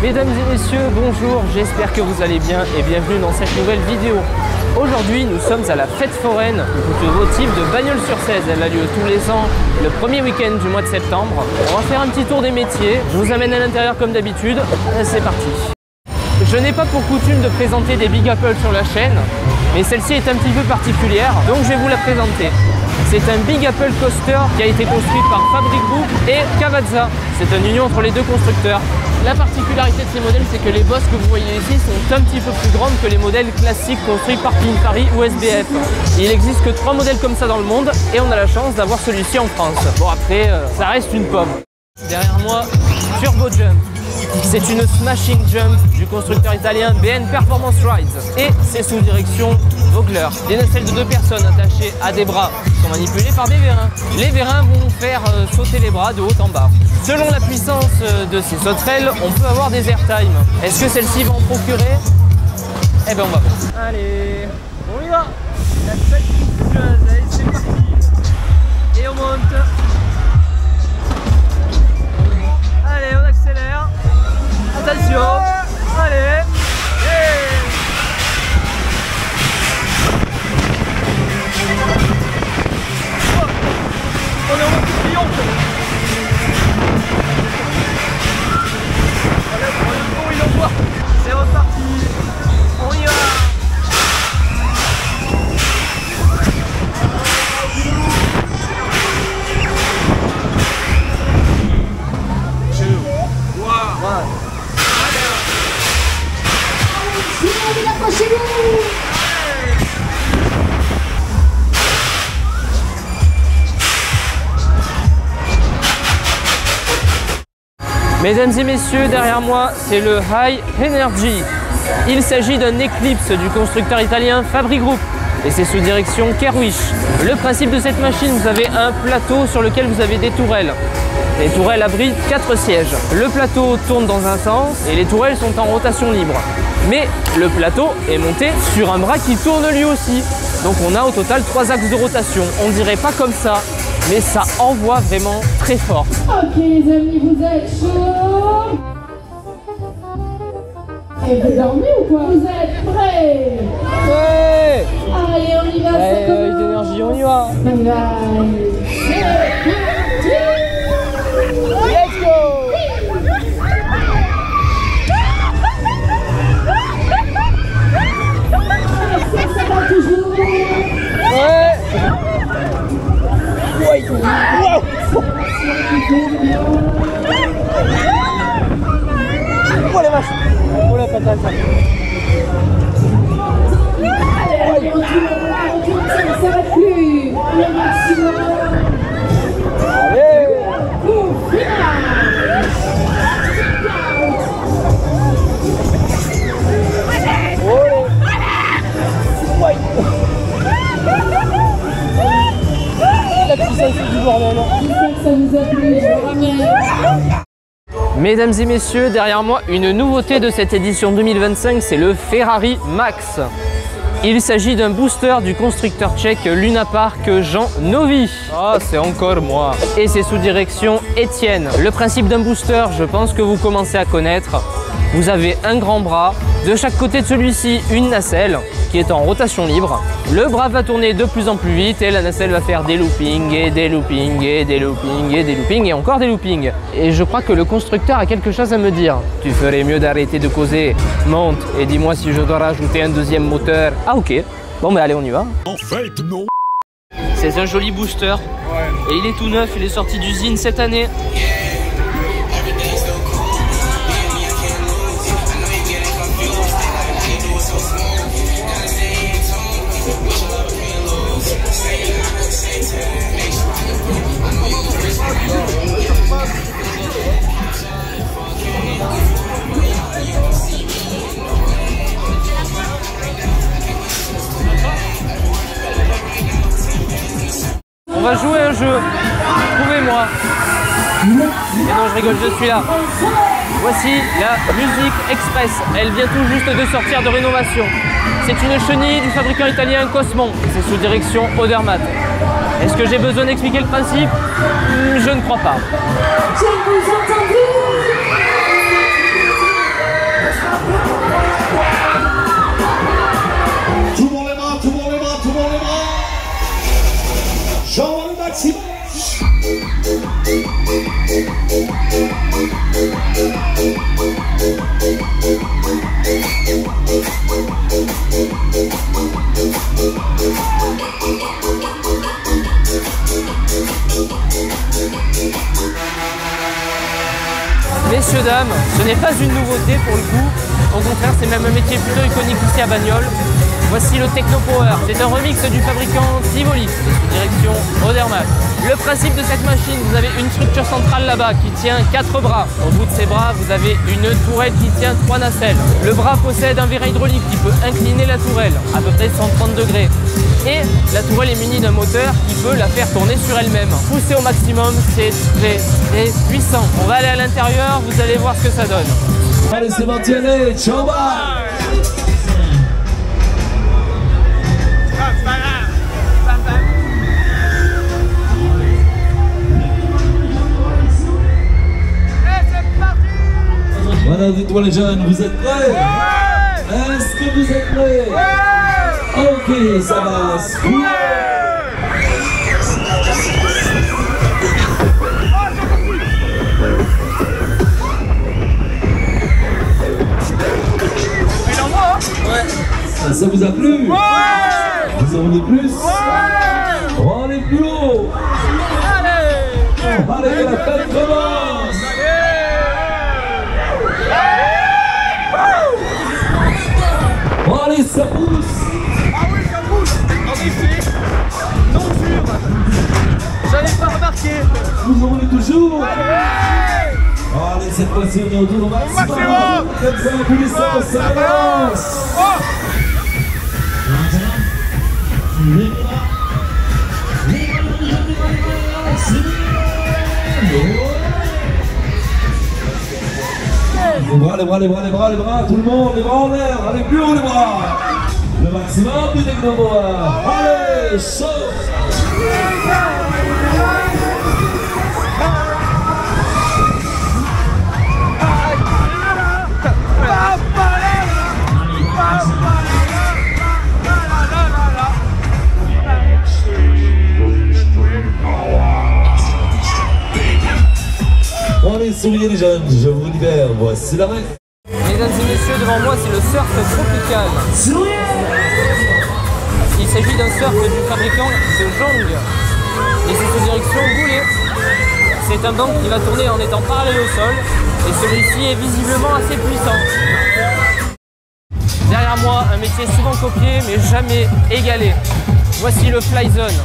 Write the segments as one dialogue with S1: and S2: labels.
S1: Mesdames et messieurs, bonjour, j'espère que vous allez bien et bienvenue dans cette nouvelle vidéo. Aujourd'hui, nous sommes à la fête foraine automotive de Bagnols-sur-Cèze. Elle a lieu tous les ans, le premier week-end du mois de septembre. On va faire un petit tour des métiers. Je vous amène à l'intérieur comme d'habitude. C'est parti. Je n'ai pas pour coutume de présenter des Big Apple sur la chaîne, mais celle-ci est un petit peu particulière, donc je vais vous la présenter. C'est un Big Apple Coaster qui a été construit par Fabric Group et Cavazza. C'est une union entre les deux constructeurs. La particularité de ces modèles, c'est que les bosses que vous voyez ici sont un petit peu plus grandes que les modèles classiques construits par Pininfarina ou SBF. Il n'existe que 3 modèles comme ça dans le monde et on a la chance d'avoir celui-ci en France. Bon après, ça reste une pomme. Derrière moi, Turbo Jump. C'est une smashing jump du constructeur italien BN Performance Rides et c'est sous direction Vogler. Des nacelles de 2 personnes attachées à des bras sont manipulées par des vérins. Les vérins vont faire sauter les bras de haut en bas. Selon la puissance de ces sauterelles, on peut avoir des airtime. Est-ce que celle-ci va en procurer? Eh bien on va voir. Allez, on y va. La petite chose, allez c'est parti. Et on monte. Allez, on accélère. Attention. Allez. On est en mode triomphe. Allez, il envoie. C'est reparti. On y va. Mesdames et messieurs, derrière moi, c'est le High Energy. Il s'agit d'un Eclipse du constructeur italien Fabric Group et c'est sous direction Kerwish. Le principe de cette machine, vous avez un plateau sur lequel vous avez des tourelles. Les tourelles abritent 4 sièges. Le plateau tourne dans un sens et les tourelles sont en rotation libre. Mais le plateau est monté sur un bras qui tourne lui aussi. Donc on a au total 3 axes de rotation. On dirait pas comme ça, mais ça envoie vraiment très fort.
S2: Ok les amis, vous êtes chauds? Et vous dormez ou quoi? Vous êtes prêts?
S1: Ouais.
S2: Allez, on y va, ça commence.
S1: D'énergie, on y va. Let's go.
S2: Ça va toujours.
S1: Ouais. Wow. Oh la vache. Oh la patate.
S2: Allez, on tourne, ça ne s'arrête plus. Le maximum.
S1: Allez.
S2: Au final.
S1: Ouais. La puissance du bordel.
S2: J'espère que ça vous a plu, je vous ramène.
S1: Mesdames et messieurs, derrière moi, une nouveauté de cette édition 2025, c'est le Ferrari Max. Il s'agit d'un booster du constructeur tchèque Luna Park Jean Novi. Ah, c'est encore moi. Et c'est sous direction Étienne. Le principe d'un booster, je pense que vous commencez à connaître. Vous avez un grand bras, de chaque côté de celui-ci une nacelle qui est en rotation libre. Le bras va tourner de plus en plus vite et la nacelle va faire des loopings et des loopings et des loopings et des loopings et encore des loopings. Et je crois que le constructeur a quelque chose à me dire. Tu ferais mieux d'arrêter de causer. Monte et dis-moi si je dois rajouter un 2e moteur. Ah ok, bon bah allez on y va.
S3: En fait non.
S1: C'est un joli booster et il est tout neuf, il est sorti d'usine cette année. On va jouer un jeu. Trouvez-moi. Et non, je rigole, je suis là. Voici la Music Express. Elle vient tout juste de sortir de rénovation. C'est une chenille du fabricant italien Cosmon. C'est sous direction Odermatt. Est-ce que j'ai besoin d'expliquer le principe? Je ne crois pas.
S2: Je vous entends.
S1: messieurs, dames, ce n'est pas une nouveauté pour le coup. Au contraire, c'est même un métier plutôt iconique ici à Bagnoles. Voici le Techno Power. C'est un remix du fabricant Tivoli, sous direction Odermatt. Le principe de cette machine, vous avez une structure centrale là-bas qui tient 4 bras. Au bout de ces bras, vous avez une tourelle qui tient 3 nacelles. Le bras possède un verre hydraulique qui peut incliner la tourelle à peu près 130 degrés. Et la tourelle est munie d'un moteur qui peut la faire tourner sur elle-même. Poussé au maximum, c'est très puissant. On va aller à l'intérieur, vous allez voir ce que ça donne.
S3: Allez, c'est parti, allez, ciao, bye. Voilà, dites-moi les jeunes, vous êtes prêts? Ouais. Est-ce que vous êtes prêts? Ouais. Ok, ça va. Ouais. Ça vous a plu? Ouais. Vous en voulez plus? Ouais. On est plus haut. Allez. Allez, la fête commence. Allez, ça pousse.
S4: Ah oui, ça pousse. En effet, non sûr. J'avais pas remarqué.
S3: Vous en voulez toujours?
S4: Allez.
S3: Allez, cette fois-ci, on est autour au maximum. Comme ça, en puissance, ça avance. Les bras, les bras, les bras, les bras, tout le monde, les bras en l'air, allez plus haut les bras. Le maximum du Techno Power. Allez, saute. Allez, souriez les jeunes, je vous libère, voici la ref.
S1: Mesdames et messieurs, devant moi, c'est le surf tropical. Il s'agit d'un surf du fabricant de Jong. Et c'est sous direction Boulet. C'est un banc qui va tourner en étant parallèle au sol. Et celui-ci est visiblement assez puissant. Derrière moi, un métier souvent copié, mais jamais égalé. Voici le Fly Zone.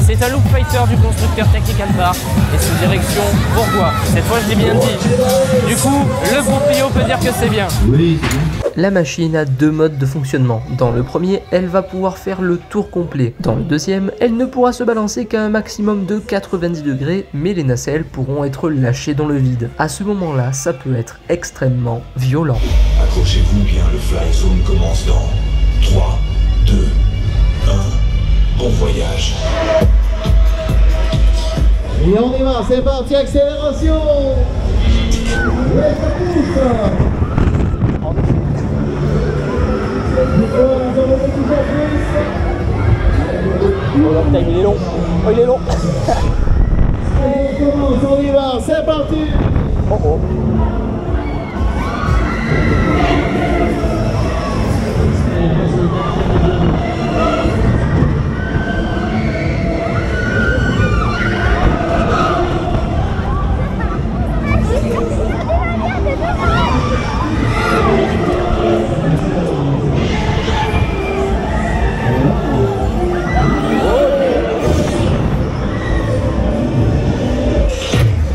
S1: C'est un loop fighter du constructeur Technical Park et sous direction Bourgois. Cette fois, je l'ai bien dit. Du coup, le proprio peut dire que c'est bien.
S3: Oui.
S5: La machine a 2 modes de fonctionnement. Dans le premier, elle va pouvoir faire le tour complet. Dans le deuxième, elle ne pourra se balancer qu'à un maximum de 90 degrés, mais les nacelles pourront être lâchées dans le vide. À ce moment-là, ça peut être extrêmement violent.
S6: Accrochez-vous bien, le Fly Zone commence dans 3, 2, 1, bon voyage.
S7: Et on y va, c'est parti, accélération. Ouais, ça pousse.
S1: Oh, il est long. Oh, il est long.
S7: On commence, on y va, c'est parti.
S1: Oh, oh.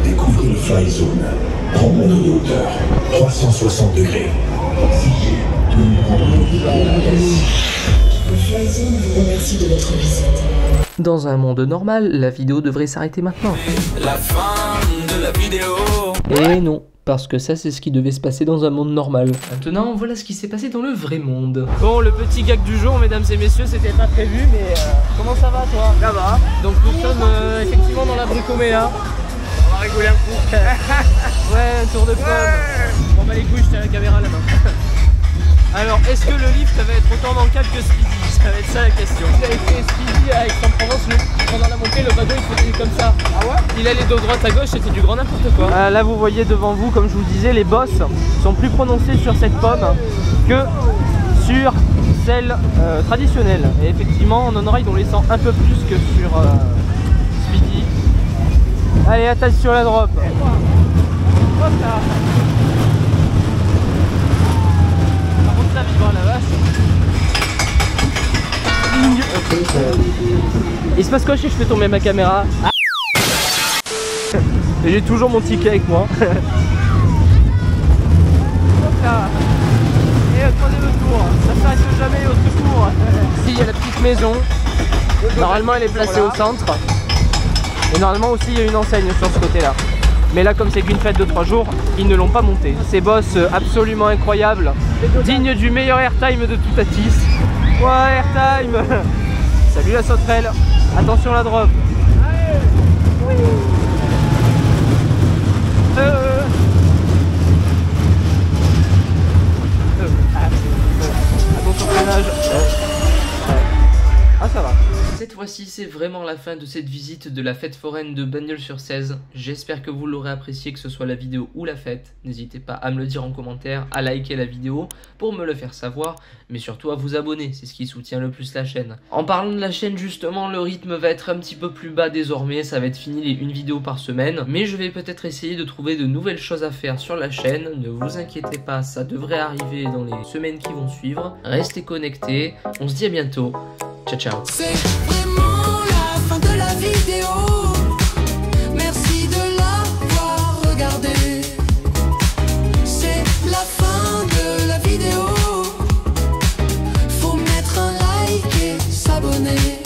S6: Découvrez le Fly Zone. Promenade de hauteur, 360 degrés.
S8: Le Fly Zone vous remercie de votre visite.
S5: Dans un monde normal, la vidéo devrait s'arrêter maintenant.
S4: La fin de la vidéo.
S5: Et non, parce que ça c'est ce qui devait se passer dans un monde normal. Maintenant, voilà ce qui s'est passé dans le vrai monde.
S1: Bon, le petit gag du jour, mesdames et messieurs, c'était pas prévu, mais comment ça va, toi?
S4: Ça va.
S1: Donc nous sommes effectivement dans la Bricoméa.
S4: On va rigoler un coup.
S1: Ouais, un tour de pomme. Bon bah les couilles, je tiens la caméra là-bas. Alors, est-ce que le lift va être autant bancal que Speedy? Ça va être ça la question. J'avais fait Speedy à Aix-en-Provence, pendant la montée, le bateau il faisait comme ça. Ah ouais? Il allait de droite à gauche, c'était du grand n'importe quoi. Là vous voyez devant vous, comme je vous disais, les bosses sont plus prononcées sur cette pomme que sur celle traditionnelle. Et effectivement, en on-ride on les sent un peu plus que sur Speedy. Allez, attention la drop. Hop là. passe quoi si je fais tomber ma caméra? Ah. Et j'ai toujours mon ticket avec moi. Et prenez le tour, ça s'arrête jamais au secours. Ici il y a la petite maison. Normalement elle est placée au centre. Et normalement aussi il y a une enseigne sur ce côté là. Mais là comme c'est qu'une fête de 3 jours, ils ne l'ont pas monté. Ces boss absolument incroyables, dignes du meilleur airtime de tout Atis. Ouais, airtime. Salut la sauterelle. Attention la drop. Oui. Attention freinage. Ah ça va.
S5: Cette fois-ci, c'est vraiment la fin de cette visite de la fête foraine de Bagnols-sur-Cèze. J'espère que vous l'aurez apprécié, que ce soit la vidéo ou la fête. N'hésitez pas à me le dire en commentaire, à liker la vidéo pour me le faire savoir, mais surtout à vous abonner, c'est ce qui soutient le plus la chaîne. En parlant de la chaîne justement, le rythme va être un petit peu plus bas désormais, ça va être fini une vidéo par semaine, mais je vais peut-être essayer de trouver de nouvelles choses à faire sur la chaîne. Ne vous inquiétez pas, ça devrait arriver dans les semaines qui vont suivre. Restez connectés, on se dit à bientôt. Ciao ciao.
S9: C'est vraiment la fin de la vidéo. Merci de l'avoir regardé. C'est la fin de la vidéo. Faut mettre un like et s'abonner.